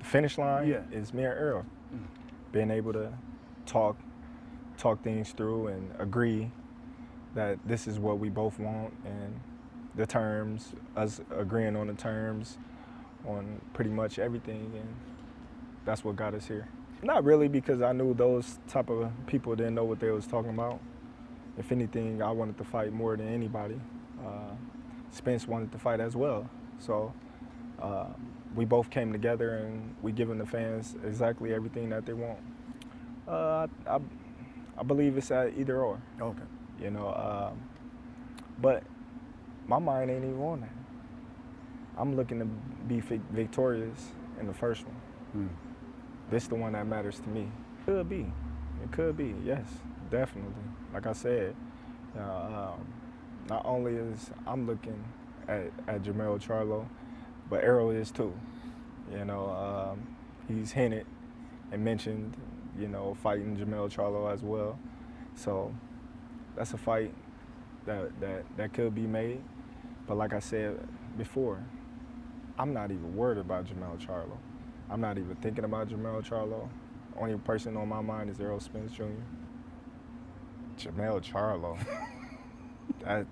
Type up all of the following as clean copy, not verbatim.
finish line is me and Earl. Being able to talk things through and agree that this is what we both want, and the terms, us agreeing on the terms on pretty much everything, and that's what got us here. Not really, because I knew those type of people didn't know what they was talking about. If anything, I wanted to fight more than anybody. Spence wanted to fight as well. So we both came together and we giving the fans exactly everything that they want. I believe it's at either or. Okay. You know, but my mind ain't even on that. I'm looking to be victorious in the first one. This is the one that matters to me. Could be. It could be, yes, definitely. Like I said, not only is I'm looking at Jermell Charlo, but Errol is too. You know, he's hinted and mentioned, you know, fighting Jermell Charlo as well. So that's a fight that could be made. But like I said before, I'm not even worried about Jermell Charlo. I'm not even thinking about Jermell Charlo. Only person on my mind is Errol Spence Jr. Jermell Charlo.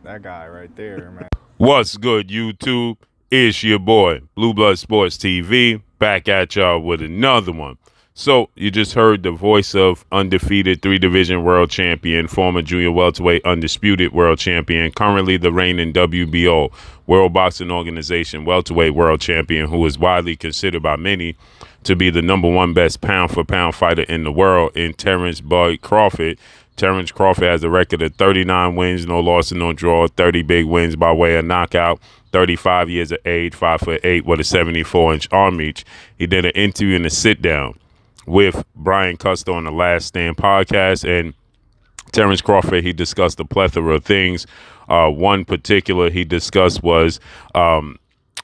that guy right there, man. What's good, YouTube? It's your boy, Blue Blood Sports TV, back at y'all with another one. So, you just heard the voice of undefeated three-division world champion, former junior welterweight undisputed world champion, currently the reigning WBO, World Boxing Organization welterweight world champion, who is widely considered by many to be the #1 best pound-for-pound fighter in the world, in Terence Bud Crawford. Terence Crawford has a record of 39 wins, no loss and no draw, 30 big wins by way of knockout, 35 years of age, 5'8", with a 74-inch arm reach. He did an interview and a sit-down with Brian Custer on the Last Stand podcast, and Terence Crawford, he discussed a plethora of things. One particular he discussed was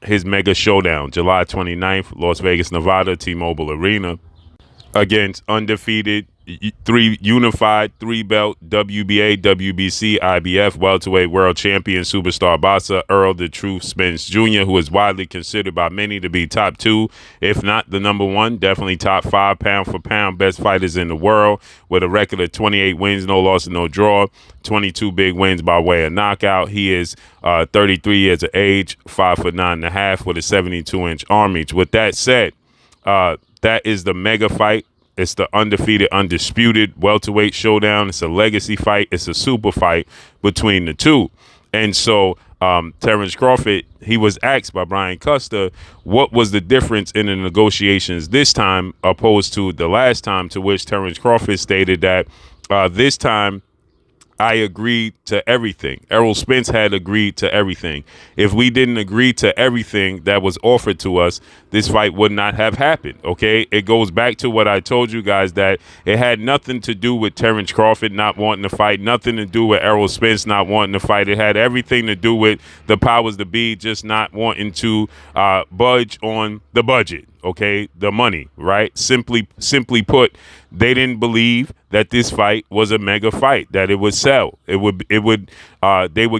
his mega showdown, July 29th, Las Vegas, Nevada, T-Mobile Arena, against undefeated, unified three-belt WBA, WBC, IBF welterweight world champion superstar boxer Earl the Truth Spence Jr., who is widely considered by many to be top 2, if not the #1, definitely top 5 pound-for-pound best fighters in the world, with a record of 28 wins, no loss and no draw, 22 big wins by way of knockout. He is 33 years of age, 5'9.5", with a 72-inch arm reach. With that said, that is the mega fight. It's the undefeated, undisputed welterweight showdown. It's a legacy fight. It's a super fight between the two. And so Terence Crawford, he was asked by Brian Custer, what was the difference in the negotiations this time opposed to the last time, to which Terence Crawford stated that this time, I agreed to everything. Errol Spence had agreed to everything. If we didn't agree to everything that was offered to us, this fight would not have happened, okay? It goes back to what I told you guys, that it had nothing to do with Terence Crawford not wanting to fight, nothing to do with Errol Spence not wanting to fight. It had everything to do with the powers that be just not wanting to budge on the budget, okay? The money, right? Simply put, they didn't believe that this fight was a mega fight, that it would sell. They would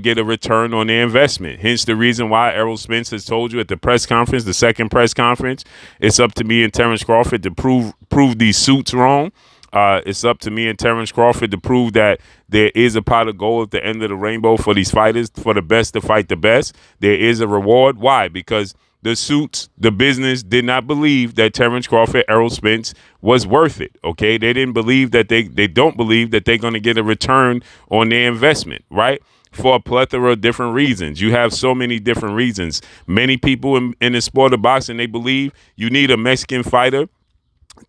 get a return on their investment. Hence the reason why Errol Spence has told you at the press conference, the second press conference, it's up to me and Terence Crawford to prove these suits wrong. It's up to me and Terence Crawford to prove that there is a pot of gold at the end of the rainbow for these fighters, for the best to fight the best. There is a reward. Why? Because the suits, the business, did not believe that Terence Crawford, Errol Spence was worth it, okay? They didn't believe that they don't believe that they're going to get a return on their investment, right? For a plethora of different reasons. You have so many different reasons. Many people in the sport of boxing, they believe you need a Mexican fighter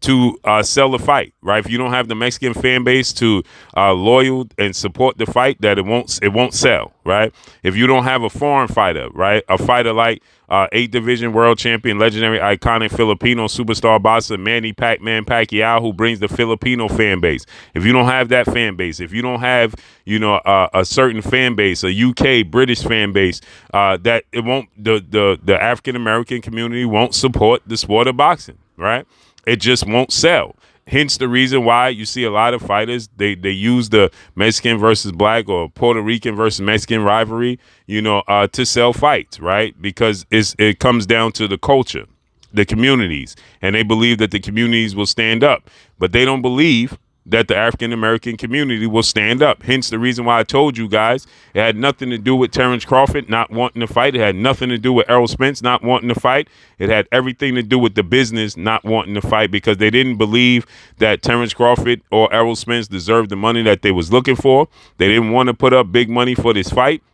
to sell the fight, right? If you don't have the Mexican fan base to loyal and support the fight, that it won't sell, right? If you don't have a foreign fighter, right? A fighter like 8th division world champion, legendary, iconic Filipino superstar boxer Manny Pac-Man Pacquiao, who brings the Filipino fan base. If you don't have that fan base, if you don't have, a certain fan base, a UK, British fan base, that it won't, the African American community won't support the sport of boxing, right? It just won't sell. Hence the reason why you see a lot of fighters, they use the Mexican versus black or Puerto Rican versus Mexican rivalry, to sell fights, right? Because it comes down to the culture. the communities, and they believe that the communities will stand up, but they don't believe that the African American community will stand up. Hence the reason why I told you guys it had nothing to do with Terence Crawford not wanting to fight. It had nothing to do with Errol Spence not wanting to fight. It had everything to do with the business not wanting to fight, because they didn't believe that Terence Crawford or Errol Spence deserved the money that they was looking for. They didn't want to put up big money for this fight.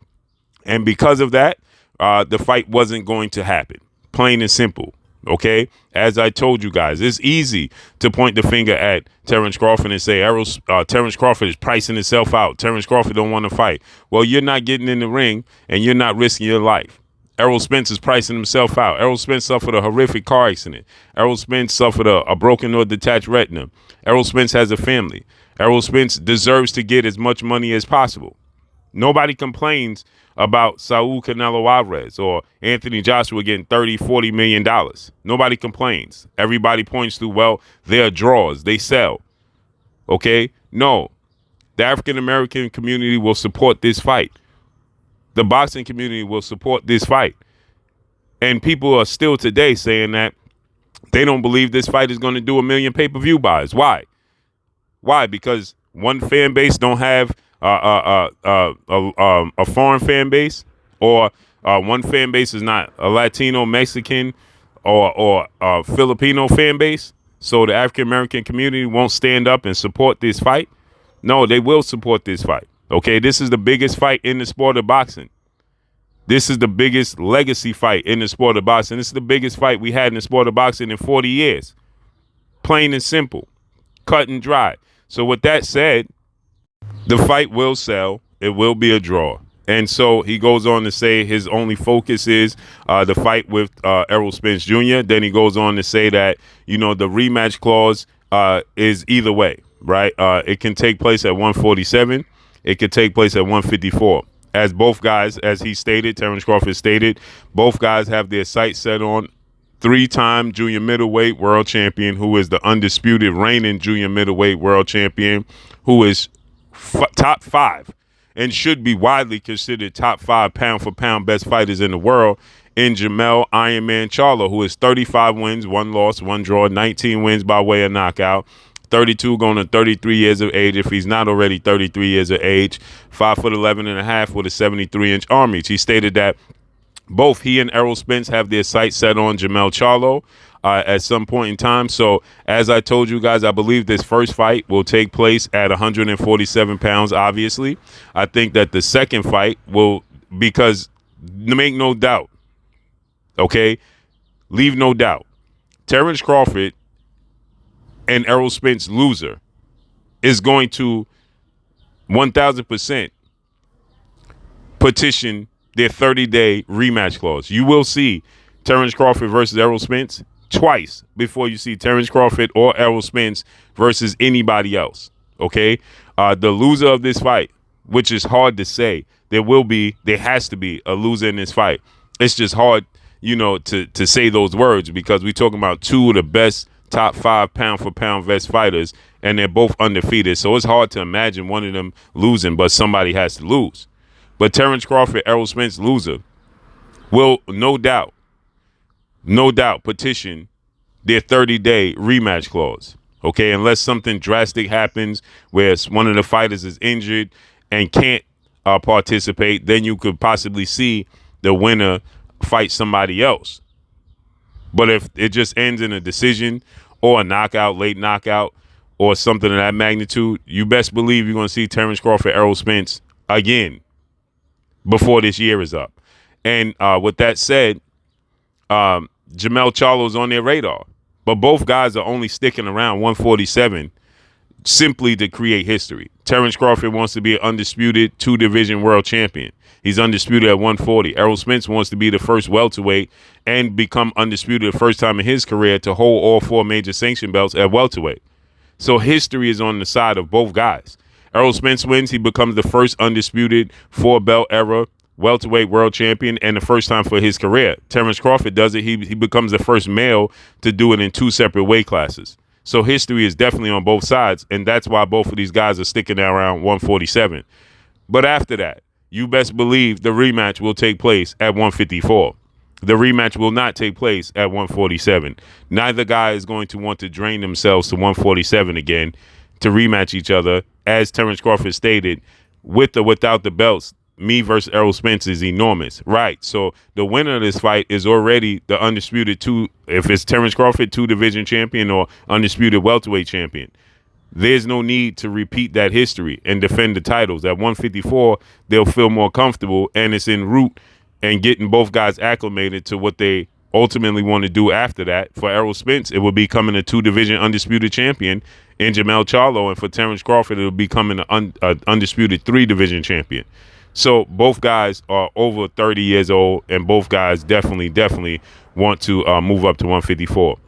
And because of that, the fight wasn't going to happen. Plain and simple. Okay, as I told you guys, it's easy to point the finger at Terence Crawford and say Terence Crawford is pricing himself out. Terence Crawford don't want to fight. Well, you're not getting in the ring and you're not risking your life. Errol Spence is pricing himself out. Errol Spence suffered a horrific car accident. Errol Spence suffered a broken or detached retina. Errol Spence has a family. Errol Spence deserves to get as much money as possible. Nobody complains about Saul Canelo Alvarez or Anthony Joshua getting $30-40 million. Nobody complains. Everybody points to, well, they're draws. They sell. Okay? No. The African American community will support this fight. The boxing community will support this fight. And people are still today saying that they don't believe this fight is going to do 1 million pay-per-view buys. Why? Why? Because one fan base don't have a foreign fan base, or one fan base is not a Latino, Mexican, or Filipino fan base. So the African American community won't stand up and support this fight. No, they will support this fight. Okay, this is the biggest fight in the sport of boxing. This is the biggest legacy fight in the sport of boxing. This is the biggest fight we had in the sport of boxing in 40 years. Plain and simple, cut and dry. So with that said, the fight will sell. It will be a draw. And so he goes on to say his only focus is the fight with Errol Spence Jr. Then he goes on to say that, the rematch clause is either way, right? It can take place at 147. It could take place at 154. As both guys, as he stated, Terence Crawford stated, both guys have their sights set on three-time junior middleweight world champion, who is the undisputed reigning junior middleweight world champion, who is top 5 and should be widely considered top 5 pound-for-pound best fighters in the world, in Jermell Ironman Charlo, who is 35 wins, 1 loss, 1 draw, 19 wins by way of knockout, 32 going to 33 years of age, if he's not already 33 years of age, 5'11" and a half with a 73-inch arm reach. He stated that both he and Errol Spence have their sights set on Jermell Charlo at some point in time. So as I told you guys, I believe this first fight will take place at 147 pounds, obviously. I think that the second fight will, because make no doubt, okay, leave no doubt, Terence Crawford and Errol Spence loser is going to 1,000% petition their 30-day rematch clause. You will see Terence Crawford versus Errol Spence twice before you see Terence Crawford or Errol Spence versus anybody else. Okay? The loser of this fight, which is hard to say, there has to be a loser in this fight. It's just hard, to say those words, because we're talking about two of the best top 5 pound-for-pound best fighters, and they're both undefeated. So it's hard to imagine one of them losing, but somebody has to lose. But Terence Crawford, Errol Spence loser will no doubt petition their 30-day rematch clause. Okay, unless something drastic happens where one of the fighters is injured and can't participate, then you could possibly see the winner fight somebody else. But if it just ends in a decision or a knockout, late knockout, or something of that magnitude, you best believe you're going to see Terence Crawford, Errol Spence again before this year is up. And with that said, Jermell Charlo's on their radar. But both guys are only sticking around 147 simply to create history. Terence Crawford wants to be an undisputed 2-division world champion. He's undisputed at 140. Errol Spence wants to be the first welterweight and become undisputed the first time in his career to hold all 4 major sanction belts at welterweight. So history is on the side of both guys. Errol Spence wins. He becomes the first undisputed 4-belt era welterweight world champion, and the first time for his career. Terence Crawford does it. He becomes the first male to do it in 2 separate weight classes. So history is definitely on both sides, and that's why both of these guys are sticking around 147. But after that, you best believe the rematch will take place at 154. The rematch will not take place at 147. Neither guy is going to want to drain themselves to 147 again to rematch each other. As Terence Crawford stated, with or without the belts, me versus Errol Spence is enormous. Right. So the winner of this fight is already the undisputed if it's Terence Crawford, 2-division champion or undisputed welterweight champion. There's no need to repeat that history and defend the titles. At 154, they'll feel more comfortable, and it's en route and getting both guys acclimated to what they ultimately want to do after that. For Errol Spence, it will be becoming a 2-division undisputed champion in Jamel Charlo, and for Terence Crawford, it will be becoming an undisputed 3-division champion. So both guys are over 30 years old, and both guys definitely want to move up to 154.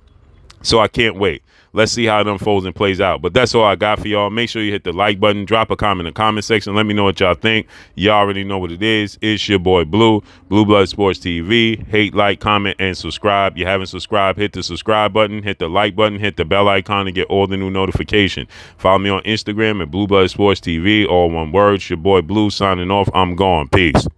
So I can't wait. Let's see how it unfolds and plays out. But that's all I got for y'all. Make sure you hit the like button. Drop a comment in the comment section. Let me know what y'all think. Y'all already know what it is. It's your boy Blue, Blue Blood Sports TV. Hate, like, comment, and subscribe. You haven't subscribed, hit the subscribe button, hit the like button, hit the bell icon to get all the new notification. Follow me on Instagram at Blue Blood Sports TV. All one word. It's your boy Blue signing off. I'm gone. Peace.